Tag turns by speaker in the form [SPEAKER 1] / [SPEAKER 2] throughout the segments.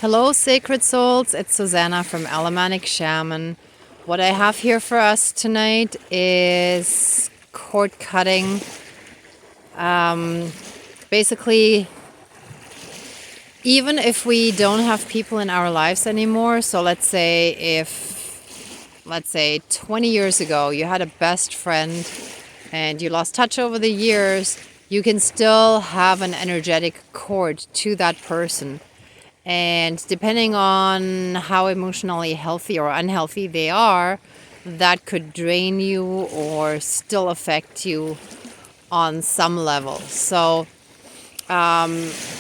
[SPEAKER 1] Hello, sacred souls. It's Susanna from Alamanic Shaman. What I have here for us tonight is cord cutting. Basically, even if we don't have people in our lives anymore, so let's say 20 years ago you had a best friend and you lost touch over the years, you can still have an energetic cord to that person. And depending on how emotionally healthy or unhealthy they are, that could drain you or still affect you on some level. So,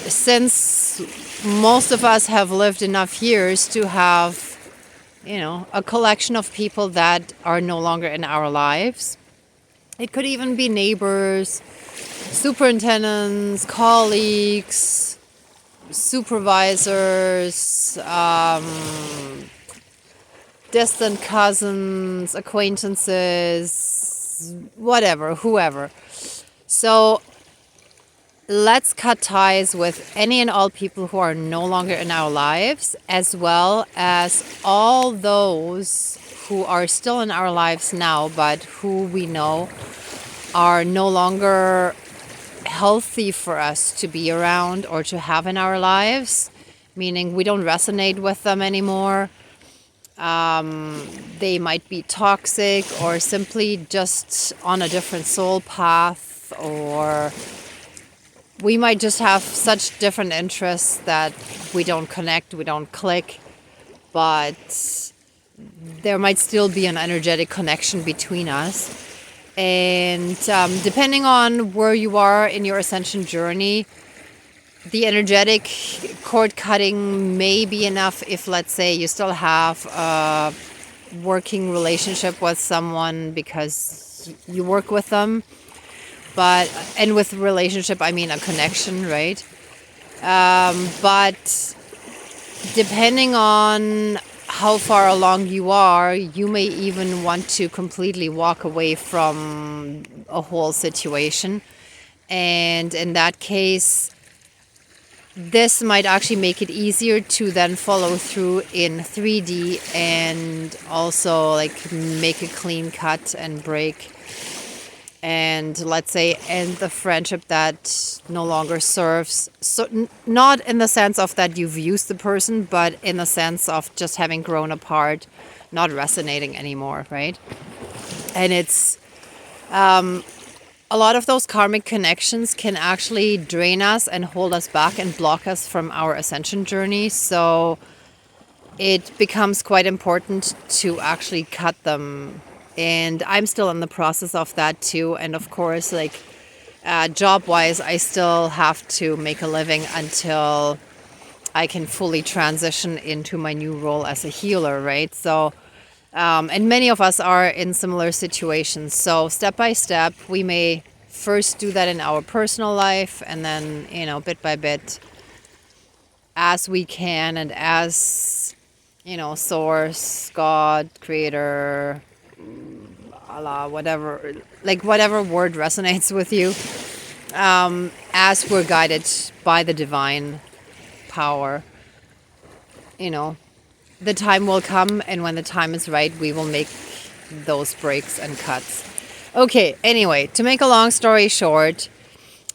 [SPEAKER 1] since most of us have lived enough years to have, a collection of people that are no longer in our lives, it could even be neighbors, superintendents, colleagues, supervisors, distant cousins, acquaintances, whatever, whoever. So let's cut ties with any and all people who are no longer in our lives, as well as all those who are still in our lives now, but who we know are no longer healthy for us to be around or to have in our lives, meaning we don't resonate with them anymore. They might be toxic or simply just on a different soul path, or we might just have such different interests that we don't connect, we don't click, but there might still be an energetic connection between us. And depending on where you are in your ascension journey, the energetic cord cutting may be enough if, let's say, you still have a working relationship with someone because you work with them. And with relationship, I mean a connection, right? But depending on how far along you are, you may even want to completely walk away from a whole situation. And in that case, this might actually make it easier to then follow through in 3D and also like make a clean cut and break. And let's say end the friendship that no longer serves. So not in the sense of that you've used the person, but in the sense of just having grown apart, not resonating anymore, right? And it's a lot of those karmic connections can actually drain us and hold us back and block us from our ascension journey. So it becomes quite important to actually cut them. And I'm still in the process of that too. And of course, like job-wise, I still have to make a living until I can fully transition into my new role as a healer, right? So, and many of us are in similar situations. So step by step, we may first do that in our personal life, and then, bit by bit, as we can, and as, source, God, creator, Allah, whatever, like whatever word resonates with you, as we're guided by the divine power, the time will come, and when the time is right, we will make those breaks and cuts. Okay, anyway, to make a long story short,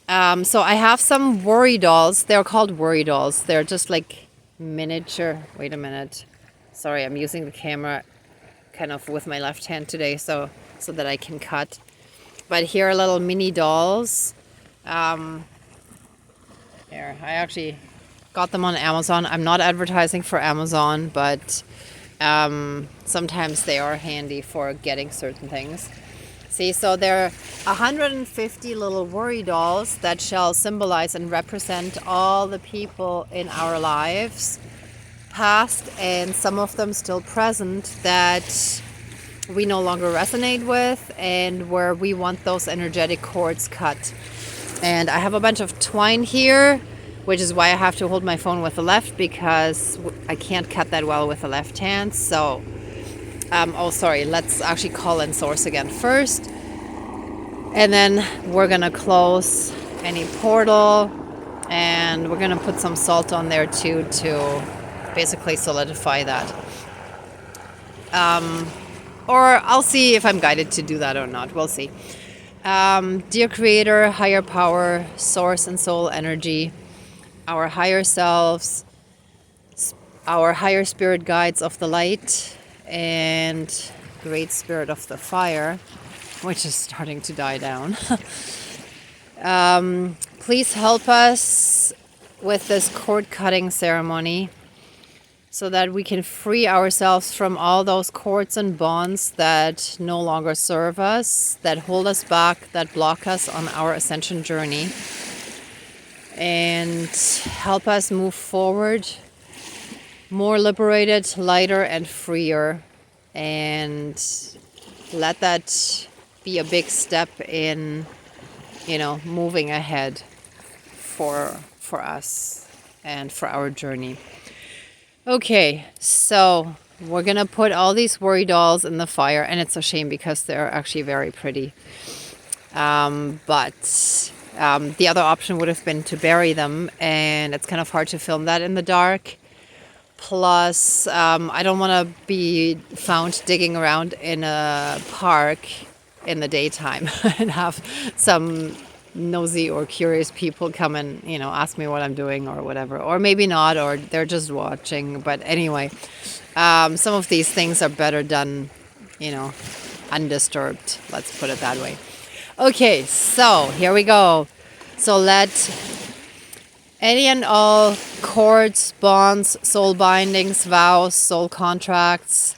[SPEAKER 1] so I have some worry dolls. They're called worry dolls. They're just like miniature. Wait a minute. Sorry, I'm using the camera kind of with my left hand today so that I can cut. But here are little mini dolls. Here, I actually got them on Amazon. I'm not advertising for Amazon, but sometimes they are handy for getting certain things. See, so there are 150 little worry dolls that shall symbolize and represent all the people in our lives, past and some of them still present, that we no longer resonate with and where we want those energetic cords cut. And I have a bunch of twine here, which is why I have to hold my phone with the left, because I can't cut that well with the left hand. So, let's actually call in source again first. And then we're going to close any portal, and we're going to put some salt on there too to basically solidify that. Or I'll see if I'm guided to do that or not. We'll see. Dear Creator, higher power, source and soul energy, our higher selves, our higher spirit guides of the light, and great spirit of the fire, which is starting to die down. Please help us with this cord cutting ceremony so that we can free ourselves from all those cords and bonds that no longer serve us, that hold us back, that block us on our ascension journey, and help us move forward more liberated, lighter, and freer. And let that be a big step in, moving ahead for us and for our journey. Okay, so we're gonna put all these worry dolls in the fire, and it's a shame because they're actually very pretty. But the other option would have been to bury them, and it's kind of hard to film that in the dark. Plus, I don't want to be found digging around in a park in the daytime and have some nosy or curious people come and, ask me what I'm doing or whatever. Or maybe not, or they're just watching. But anyway, some of these things are better done, undisturbed. Let's put it that way. Okay, so here we go. So let any and all cords, bonds, soul bindings, vows, soul contracts,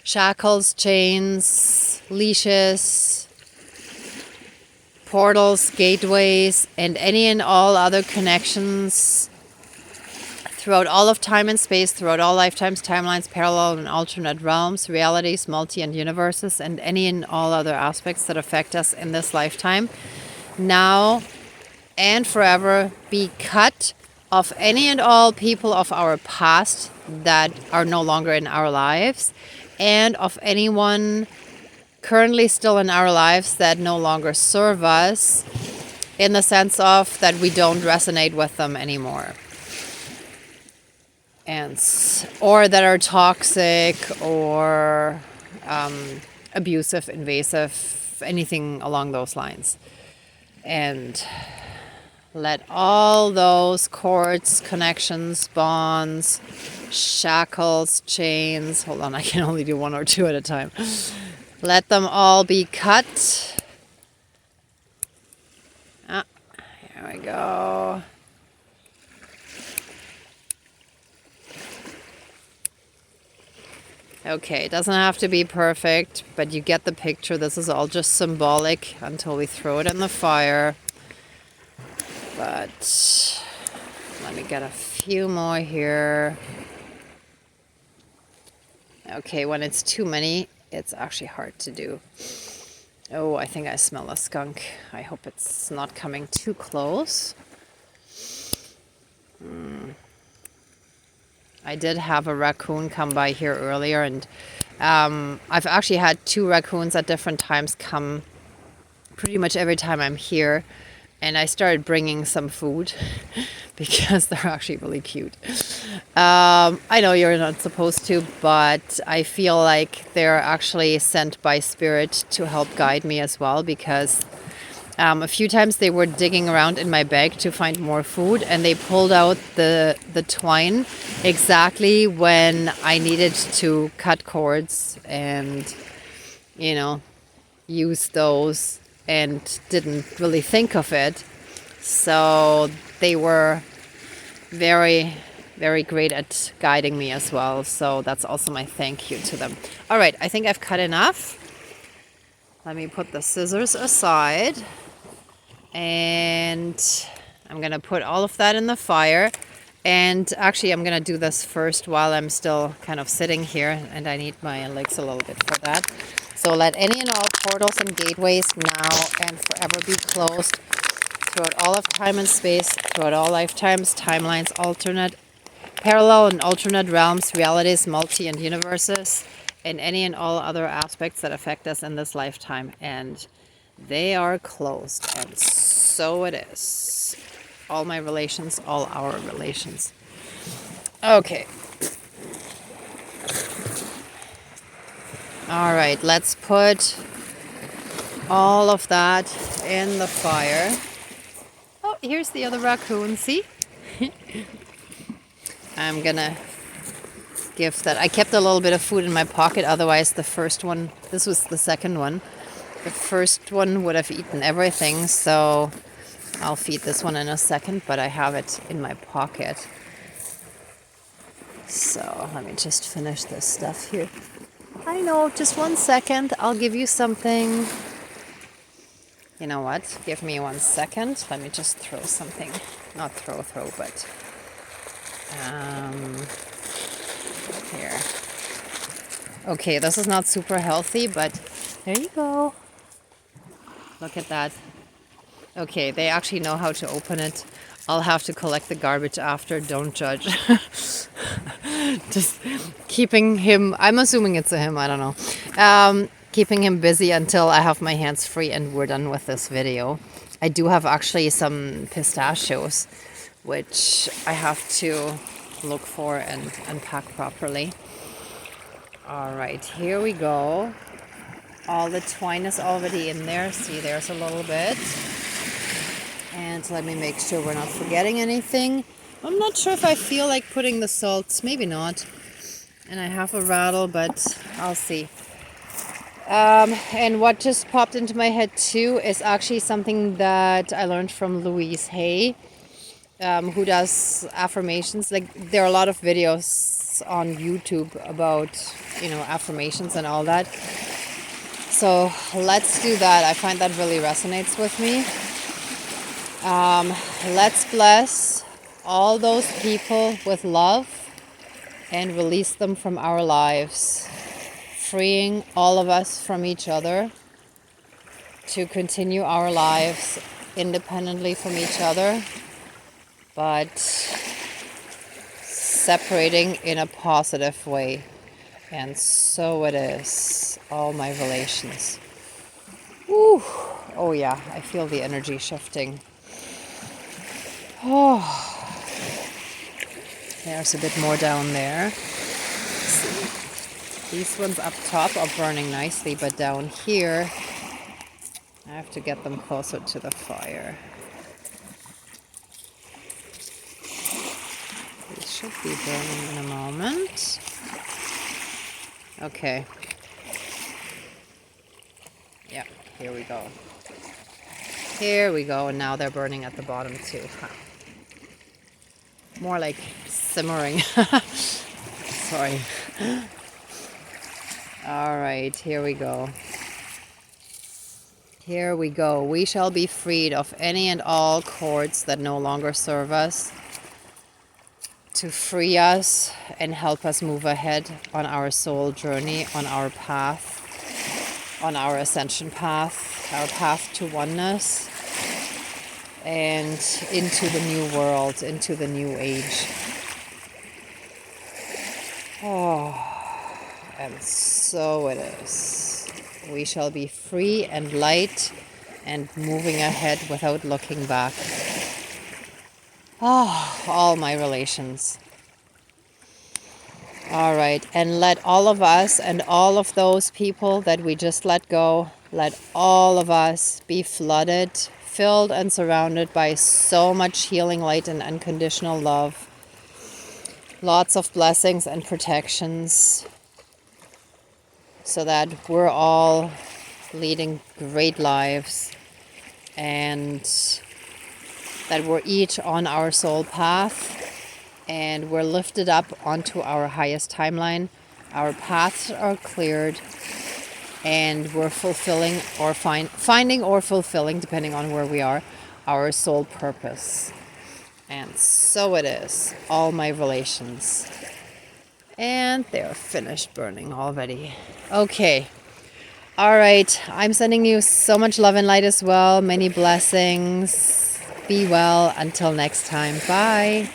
[SPEAKER 1] shackles, chains, leashes, portals, gateways, and any and all other connections throughout all of time and space, throughout all lifetimes, timelines, parallel and alternate realms, realities, multi and universes, and any and all other aspects that affect us in this lifetime, now and forever, be cut of any and all people of our past that are no longer in our lives, and of anyone currently still in our lives that no longer serve us, in the sense of that we don't resonate with them anymore, or that are toxic or abusive, invasive, anything along those lines. And let all those cords, connections, bonds, shackles, chains, hold on, I can only do one or two at a time. Let them all be cut. Here we go. Okay, it doesn't have to be perfect, but you get the picture. This is all just symbolic until we throw it in the fire. But let me get a few more here. Okay, when it's too many, it's actually hard to do. Oh, I think I smell a skunk. I hope it's not coming too close. I did have a raccoon come by here earlier, and I've actually had 2 raccoons at different times come pretty much every time I'm here. And I started bringing some food because they're actually really cute. I know you're not supposed to, but I feel like they're actually sent by spirit to help guide me as well, because a few times they were digging around in my bag to find more food, and they pulled out the twine exactly when I needed to cut cords and, use those, and didn't really think of it. So they were very, very great at guiding me as well. So that's also my thank you to them. All right, I think I've cut enough. Let me put the scissors aside. And I'm going to put all of that in the fire. And actually, I'm going to do this first while I'm still kind of sitting here. And I need my legs a little bit for that. So let any and all portals and gateways now and forever be closed throughout all of time and space, throughout all lifetimes, timelines, alternate, parallel and alternate realms, realities, multi and universes, and any and all other aspects that affect us in this lifetime. And they are closed. And so it is. All my relations, all our relations. Okay. All right, let's put all of that in the fire. Oh, here's the other raccoon, see? I'm gonna give that. I kept a little bit of food in my pocket, otherwise the first one, this was the second one. The first one would have eaten everything, so I'll feed this one in a second, but I have it in my pocket. So let me just finish this stuff here. I know, just 1 second, I'll give you something. You know what? Give me 1 second. Let me just throw something. Not throw, but here. Okay, this is not super healthy, but there you go. Look at that. Okay, they actually know how to open it. I'll have to collect the garbage after. Don't judge. Just keeping him, I'm assuming it's a him, I don't know. Keeping him busy until I have my hands free and we're done with this video. I do have actually some pistachios, which I have to look for and unpack properly. All right, here we go. All the twine is already in there. See, there's a little bit. And let me make sure we're not forgetting anything. I'm not sure if I feel like putting the salts. Maybe not. And I have a rattle, but I'll see. And what just popped into my head too is actually something that I learned from Louise Hay, who does affirmations. Like, there are a lot of videos on YouTube about, affirmations and all that. So let's do that. I find that really resonates with me. Let's bless all those people with love and release them from our lives, freeing all of us from each other to continue our lives independently from each other, but separating in a positive way. And so it is, all my relations. Woo. Oh yeah, I feel the energy shifting. Oh, there's a bit more down there. See, these ones up top are burning nicely, but down here, I have to get them closer to the fire. These should be burning in a moment. Okay. Yeah, here we go. Here we go, and now they're burning at the bottom too. More like simmering. Sorry. All right, here we go. Here we go. We shall be freed of any and all cords that no longer serve us, to free us and help us move ahead on our soul journey, on our path, on our ascension path, our path to oneness, and into the new world, into the new age. Oh, and so it is. We shall be free and light and moving ahead without looking back. Oh, all my relations. All right, and let all of us and all of those people that we just let go, let all of us be flooded, filled and surrounded by so much healing light and unconditional love. Lots of blessings and protections, so that we're all leading great lives and that we're each on our soul path and we're lifted up onto our highest timeline. Our paths are cleared and we're fulfilling or finding or fulfilling, depending on where we are, our soul purpose. And so it is, all my relations. And they're finished burning already. Okay. All right. I'm sending you so much love and light as well. Many blessings. Be well. Until next time. Bye.